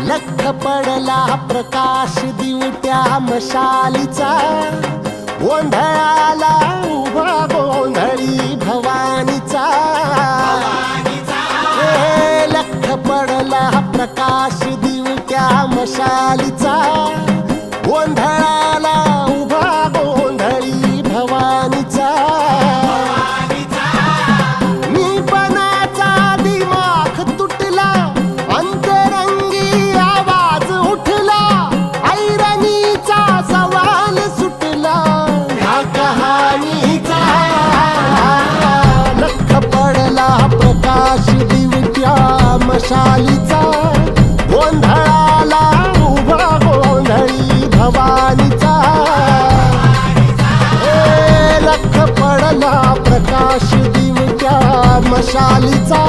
लख पडला प्रकाश दिवट्या मशालीचा, गोंधळाला उभा गोंधळी भवानीचा. लख पडला प्रकाश दिवट्या मशालीचा, गोंधळाला उभा गोंधळी भवानीचा. प्रकाश दिवट्या मशालीचा, गोंधळाला उभा गोंधळी भवानीचा. लख पडला प्रकाश दिवट्या मशालीचा,